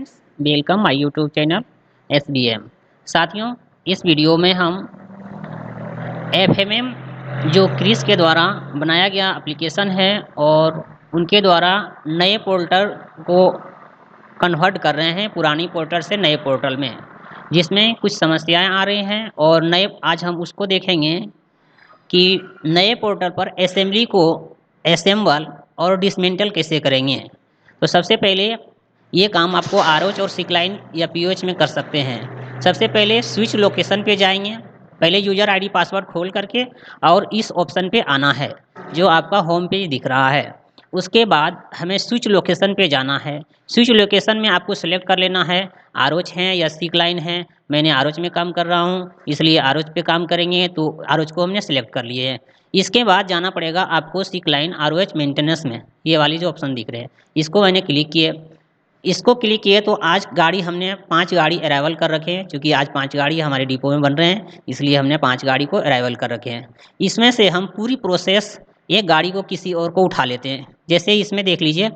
Friends, welcome my YouTube channel SBM। साथियों, इस video में हम FMM जो क्रिस के द्वारा बनाया गया एप्लीकेशन है और उनके द्वारा नए पोर्टल को कन्वर्ट कर रहे हैं पुरानी पोर्टल से नए पोर्टल में, जिसमें कुछ समस्याएं आ रही हैं और नए आज हम उसको देखेंगे कि नए पोर्टल पर असेंबली को असेंबल और डिसमेंटल कैसे करेंगे। तो सबसे पहले ये काम आपको ROH और सिक्लाइन या POH में कर सकते हैं। सबसे पहले स्विच लोकेशन पे जाएंगे, पहले यूज़र आईडी पासवर्ड खोल करके और इस ऑप्शन पे आना है जो आपका होम पेज दिख रहा है। उसके बाद हमें स्विच लोकेशन पे जाना है। स्विच लोकेशन में आपको सेलेक्ट कर लेना है ROH है या सिक्लाइन है। मैंने ROH में काम कर रहा हूँ इसलिए ROH पे काम करेंगे, तो ROH को हमने सेलेक्ट कर लिए है। इसके बाद जाना पड़ेगा आपको सिक्लाइन ROH मेंटेनेंस में, ये वाली जो ऑप्शन दिख रहे हैं इसको मैंने क्लिक किए। इसको क्लिक किए तो आज गाड़ी हमने 5 गाड़ी अराइवल कर रखे हैं, क्योंकि आज 5 गाड़ी हमारे डिपो में बन रहे हैं इसलिए हमने 5 गाड़ी को अराइवल कर रखे हैं। इसमें से हम पूरी प्रोसेस एक गाड़ी को किसी और को उठा लेते हैं। जैसे इसमें देख लीजिए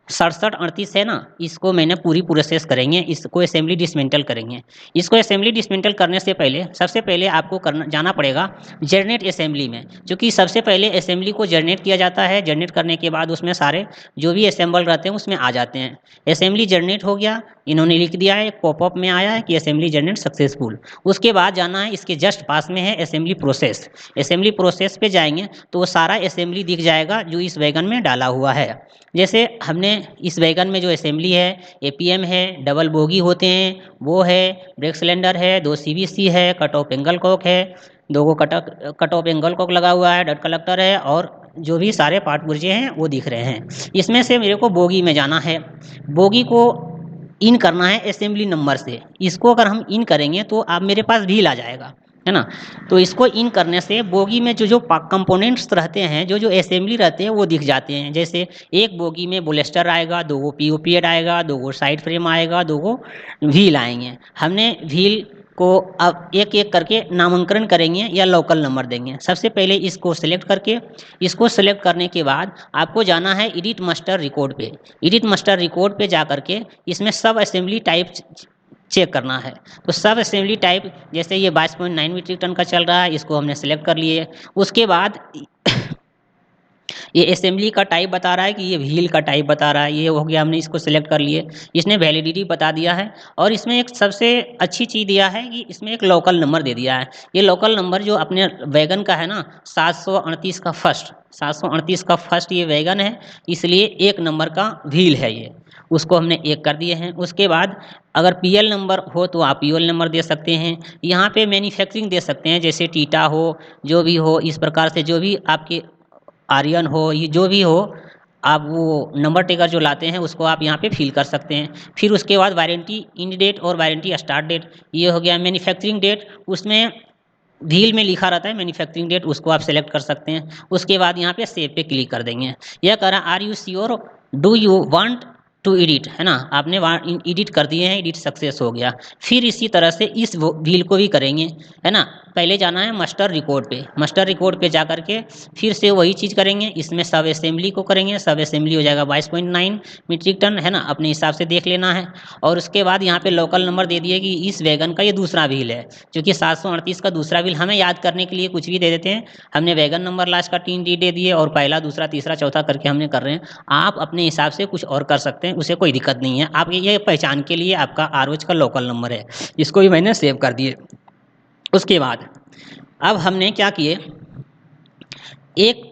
6738 है ना, इसको मैंने पूरी प्रोसेस करेंगे, इसको असेंबली डिसमेंटल करेंगे। इसको असेंबली डिसमेंटल करने से पहले सबसे पहले आपको जाना पड़ेगा जनरेट असेंबली में, क्योंकि सबसे पहले असेंबली को जनरेट किया जाता है। जनरेट करने के बाद उसमें सारे जो भी असेंबल रहते हैं उसमें आ जाते हैं। असेंबली जनरेट हो गया, इन्होंने लिख दिया है, पॉपअप में आया है कि असेंबली जनरेट सक्सेसफुल। उसके बाद जाना है, इसके जस्ट पास में है असेंबली प्रोसेस। असेंबली प्रोसेस पे जाएंगे तो वो सारा असेंबली दिख जाएगा जो इस वैगन में डाला हुआ है। जैसे हमने इस वैगन में जो असेंबली है APM है, डबल बोगी होते हैं वो है, ब्रेक सिलेंडर है, 2 CVC है, कट ऑफ एंगल कॉक है, 2 कट ऑफ एंगल कॉक लगा हुआ है, डट कलेक्टर है और जो भी सारे पार्ट पुर्जे हैं वो दिख रहे हैं। इसमें से मेरे को बोगी में जाना है। बोगी को इन करना है असेंबली नंबर से। इसको अगर हम इन करेंगे तो आप मेरे पास व्हील आ जाएगा, है ना। तो इसको इन करने से बोगी में जो जो कंपोनेंट्स रहते हैं, जो जो असेंबली रहते हैं वो दिख जाते हैं। जैसे एक बोगी में बोलेस्टर आएगा, 2 POP आएगा, 2 साइड फ्रेम आएगा, 2 व्हील आएंगे। हमने व्हील को अब एक एक करके नामांकन करेंगे या लोकल नंबर देंगे। सबसे पहले इसको सेलेक्ट करके, इसको सेलेक्ट करने के बाद आपको जाना है एडिट मास्टर रिकॉर्ड पे। एडिट मास्टर रिकॉर्ड पे जा करके इसमें सब असेंबली टाइप चेक करना है। तो सब असेंबली टाइप जैसे ये 22.9 मीट्रिक टन का चल रहा है, इसको हमने सेलेक्ट कर लिए। उसके बाद ये असेंबली का टाइप बता रहा है कि ये व्हील का टाइप बता रहा है, ये हो गया, हमने इसको सिलेक्ट कर लिए। इसने वैलिडिटी बता दिया है और इसमें एक सबसे अच्छी चीज़ दिया है कि इसमें एक लोकल नंबर दे दिया है। ये लोकल नंबर जो अपने वैगन का है ना, 738 का फर्स्ट, 738 का फर्स्ट ये वैगन है, इसलिए एक नंबर का व्हील है ये, उसको हमने एक कर दिए हैं। उसके बाद अगर PL नंबर हो तो आप PL नंबर दे सकते हैं। यहाँ पे मैन्युफैक्चरिंग दे सकते हैं, जैसे टीटा हो, जो भी हो, इस प्रकार से जो भी आपके आर्यन हो, ये जो भी हो, आप वो नंबर टेकर जो लाते हैं उसको आप यहाँ पे फिल कर सकते हैं। फिर उसके बाद वारंटी इंड डेट और वारंटी स्टार्ट डेट, ये हो गया। मैन्युफैक्चरिंग डेट, उसमें व्हील में लिखा रहता है मैन्युफैक्चरिंग डेट, उसको आप सेलेक्ट कर सकते हैं। उसके बाद यहाँ पे सेव पे क्लिक कर देंगे। यह कह रहा are you sure, do you want to edit, है ना, आपने एडिट कर दिए हैं, एडिट सक्सेस हो गया। फिर इसी तरह से इस व्हील को भी करेंगे, है ना। पहले जाना है मास्टर रिकॉर्ड पे, मास्टर रिकॉर्ड पे जा करके फिर से वही चीज़ करेंगे। इसमें सब असेंबली को करेंगे, सब असेंबली हो जाएगा 22.9 मीट्रिक टन, है ना, अपने हिसाब से देख लेना है। और उसके बाद यहाँ पे लोकल नंबर दे दिए कि इस वैगन का ये दूसरा व्हील है, क्योंकि 738 का दूसरा व्हील हमें याद करने के लिए कुछ भी दे देते हैं। हमने वैगन नंबर लास्ट का 3 D दे दिए और पहला, दूसरा, तीसरा, चौथा करके हमने कर रहे हैं। आप अपने हिसाब से कुछ और कर सकते हैं, उसे कोई दिक्कत नहीं है। आप ये पहचान के लिए आपका ROH का लोकल नंबर है, इसको भी मैंने सेव कर दिए। उसके बाद अब हमने क्या किए, एक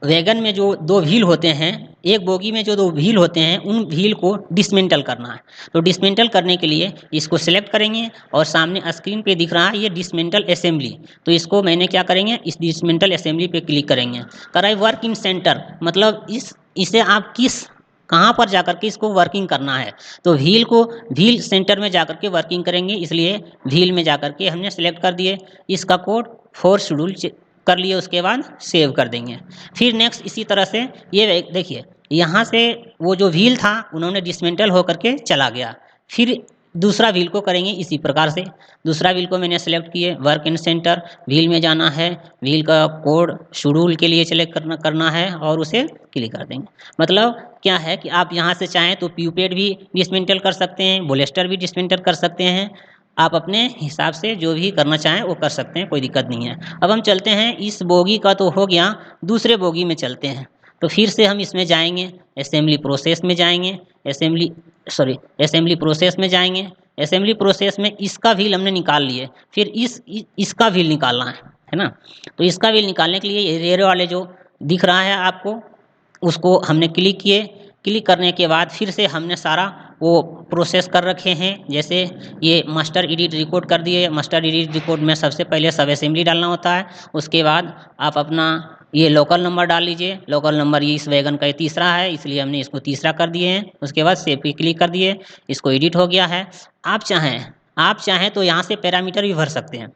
वैगन में जो 2 व्हील होते हैं, एक बोगी में जो 2 व्हील होते हैं, उन व्हील को डिसमेंटल करना है। तो डिसमेंटल करने के लिए इसको सेलेक्ट करेंगे और सामने स्क्रीन पे दिख रहा है ये डिसमेंटल असेंबली, तो इसको मैंने क्या करेंगे, इस डिसमेंटल असेंबली पे क्लिक करेंगे। कराई वर्क इन सेंटर, मतलब इसे आप कहाँ पर जाकर के इसको वर्किंग करना है। तो व्हील को व्हील सेंटर में जाकर के वर्किंग करेंगे, इसलिए व्हील में जाकर के हमने सेलेक्ट कर दिए। इसका कोड 4 शेड्यूल कर लिए, उसके बाद सेव कर देंगे। फिर नेक्स्ट इसी तरह से ये देखिए, यहाँ से वो जो व्हील था उन्होंने डिसमेंटल होकर के चला गया। फिर दूसरा व्हील को करेंगे इसी प्रकार से। दूसरा व्हील को मैंने सेलेक्ट किए, वर्क इन सेंटर, व्हील में जाना है, व्हील का कोड शेड्यूल के लिए सेलेक्ट करना है और उसे क्लिक कर देंगे। मतलब क्या है कि आप यहाँ से चाहें तो प्यूपेड भी डिसमेंटल कर सकते हैं, बोलेस्टर भी डिसमेंटल कर सकते हैं, आप अपने हिसाब से जो भी करना चाहें वो कर सकते हैं, कोई दिक्कत नहीं है। अब हम चलते हैं, इस बोगी का तो हो गया, दूसरे बोगी में चलते हैं। तो फिर से हम इसमें जाएंगे, असेंबली प्रोसेस में जाएंगे, असेंबली प्रोसेस में जाएंगे। असेंबली प्रोसेस में इसका व्हील हमने निकाल लिए, फिर इसका व्हील निकालना है ना। तो इसका व्हील निकालने के लिए ये रेड वाले जो दिख रहा है आपको, उसको हमने क्लिक किए। क्लिक करने के बाद फिर से हमने सारा वो प्रोसेस कर रखे हैं। जैसे ये मास्टर एडिट रिकॉर्ड कर दिए, मास्टर एडिट रिकॉर्ड में सबसे पहले सब असेंबली डालना होता है, उसके बाद आप अपना ये लोकल नंबर डाल लीजिए। लोकल नंबर ये इस वैगन का ये तीसरा है, इसलिए हमने इसको तीसरा कर दिए हैं। उसके बाद सेव पे क्लिक कर दिए, इसको एडिट हो गया है। आप चाहें तो यहाँ से पैरामीटर भी भर सकते हैं।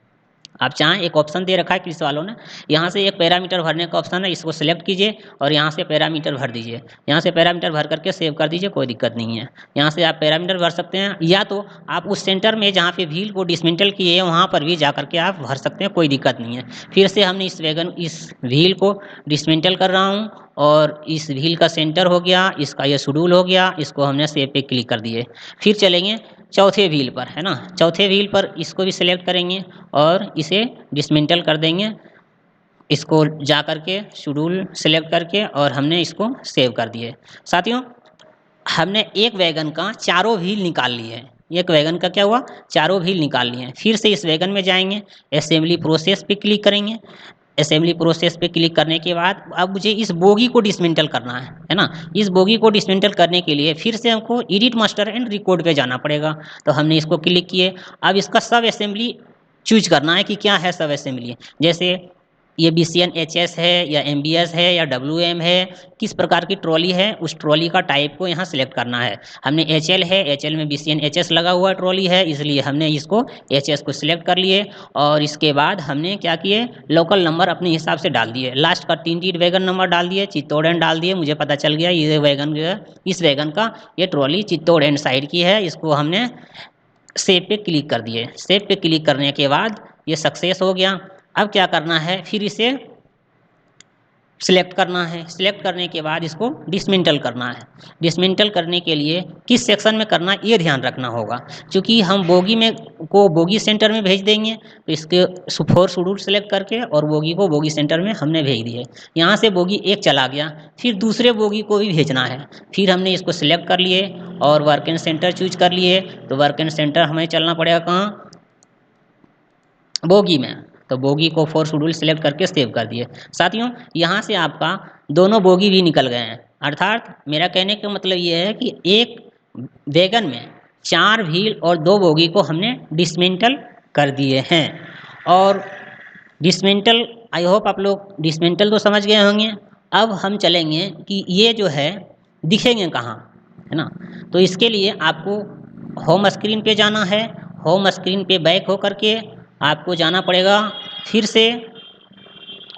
आप चाहें, एक ऑप्शन दे रखा है क्रिस वालों ने, यहाँ से एक पैरामीटर भरने का ऑप्शन है, इसको सेलेक्ट कीजिए और यहाँ से पैरामीटर भर दीजिए। यहाँ से पैरामीटर भर करके सेव कर दीजिए, कोई दिक्कत नहीं है। यहाँ से आप पैरामीटर भर सकते हैं, या तो आप उस सेंटर में जहाँ पे व्हील को डिसमेंटल किए हैं वहाँ पर भी जा करके आप भर सकते हैं, कोई दिक्कत नहीं है। फिर से हमने इस व्हील को डिसमेंटल कर रहा हूँ और इस व्हील का सेंटर हो गया, इसका ये शेड्यूल हो गया, इसको हमने सेव पे क्लिक कर दिए। फिर चलेंगे चौथे व्हील पर, है ना। चौथे व्हील पर इसको भी सिलेक्ट करेंगे और इसे डिसमेंटल कर देंगे। इसको जा करके शेड्यूल सेलेक्ट करके और हमने इसको सेव कर दिए। साथियों, हमने एक वैगन का चारों व्हील निकाल लिए हैं। एक वैगन का क्या हुआ, चारों व्हील निकाल लिए हैं। फिर से इस वैगन में जाएंगे, असेंबली प्रोसेस पे क्लिक करेंगे। असेंबली प्रोसेस पे क्लिक करने के बाद अब मुझे इस बोगी को डिसमेंटल करना है ना। इस बोगी को डिसमेंटल करने के लिए फिर से हमको एडिट मास्टर एंड रिकॉर्ड पे जाना पड़ेगा। तो हमने इसको क्लिक किए। अब इसका सब असेंबली चूज करना है कि क्या है सब असेंबली। जैसे ये BCNHS है या MBS है या WM है, किस प्रकार की ट्रॉली है, उस ट्रॉली का टाइप को यहाँ सिलेक्ट करना है। हमने HL है, HL में BCNHS लगा हुआ ट्रॉली है, इसलिए हमने इसको HS को सिलेक्ट कर लिए। और इसके बाद हमने क्या किए, लोकल नंबर अपने हिसाब से डाल दिए। लास्ट का 3 डिजिट वैगन नंबर डाल दिए, चित्तौड़ एंड डाल दिए। मुझे पता चल गया ये वैगन जो है, इस वैगन का ये ट्रॉली चित्तौड़ एंड साइड की है। इसको हमने सेव पे क्लिक कर दिए। सेव पे क्लिक करने के बाद ये सक्सेस हो गया। अब क्या करना है, फिर इसे सिलेक्ट करना है। सिलेक्ट करने के बाद इसको डिसमेंटल करना है। डिसमेंटल करने के लिए किस सेक्शन में करना है ये ध्यान रखना होगा, क्योंकि हम बोगी में को बोगी सेंटर में भेज देंगे। तो इसके 4 शेड्यूल सेलेक्ट करके और बोगी को बोगी सेंटर में हमने भेज दिए। यहाँ से बोगी 1 चला गया, फिर दूसरे बोगी को भी भेजना है। फिर हमने इसको सिलेक्ट कर लिए और वर्क एंड सेंटर चूज कर लिए। तो वर्क एंड सेंटर हमें चलना पड़ेगा कहाँ, बोगी में। तो बोगी को 4 शेड्यूल सेलेक्ट करके सेव कर दिए। साथियों, यहाँ से आपका दोनों बोगी भी निकल गए हैं। अर्थात मेरा कहने का मतलब ये है कि एक वैगन में 4 व्हील और 2 बोगी को हमने डिसमेंटल कर दिए हैं। और डिसमेंटल, आई होप आप लोग डिसमेंटल तो समझ गए होंगे। अब हम चलेंगे कि ये जो है दिखेंगे कहाँ, है ना। तो इसके लिए आपको होम स्क्रीन पे जाना है। होम स्क्रीन पे बैक हो करके आपको जाना पड़ेगा। फिर से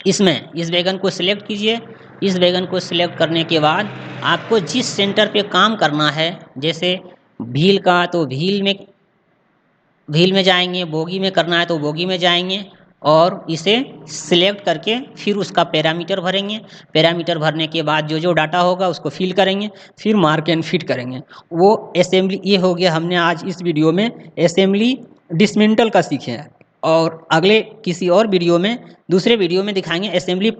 इसमें इस वैगन को सिलेक्ट कीजिए। इस वैगन को सिलेक्ट करने के बाद आपको जिस सेंटर पे काम करना है, जैसे व्हील का तो व्हील में जाएंगे, बोगी में करना है तो बोगी में जाएंगे और इसे सिलेक्ट करके फिर उसका पैरामीटर भरेंगे। पैरामीटर भरने के बाद जो जो डाटा होगा उसको फिल करेंगे, फिर मार्क एंड फिट करेंगे। वो असेंबली, ये हो गया हमने आज इस वीडियो में असेंबली डिसमेंटल का सीखे हैं। और अगले किसी और वीडियो में, दूसरे वीडियो में दिखाएंगे असेंबली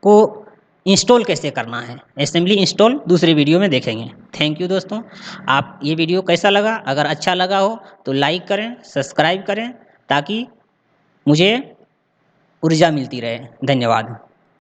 को इंस्टॉल कैसे करना है। असेंबली इंस्टॉल दूसरे वीडियो में देखेंगे। थैंक यू दोस्तों। आप ये वीडियो कैसा लगा, अगर अच्छा लगा हो तो लाइक करें, सब्सक्राइब करें, ताकि मुझे ऊर्जा मिलती रहे। धन्यवाद।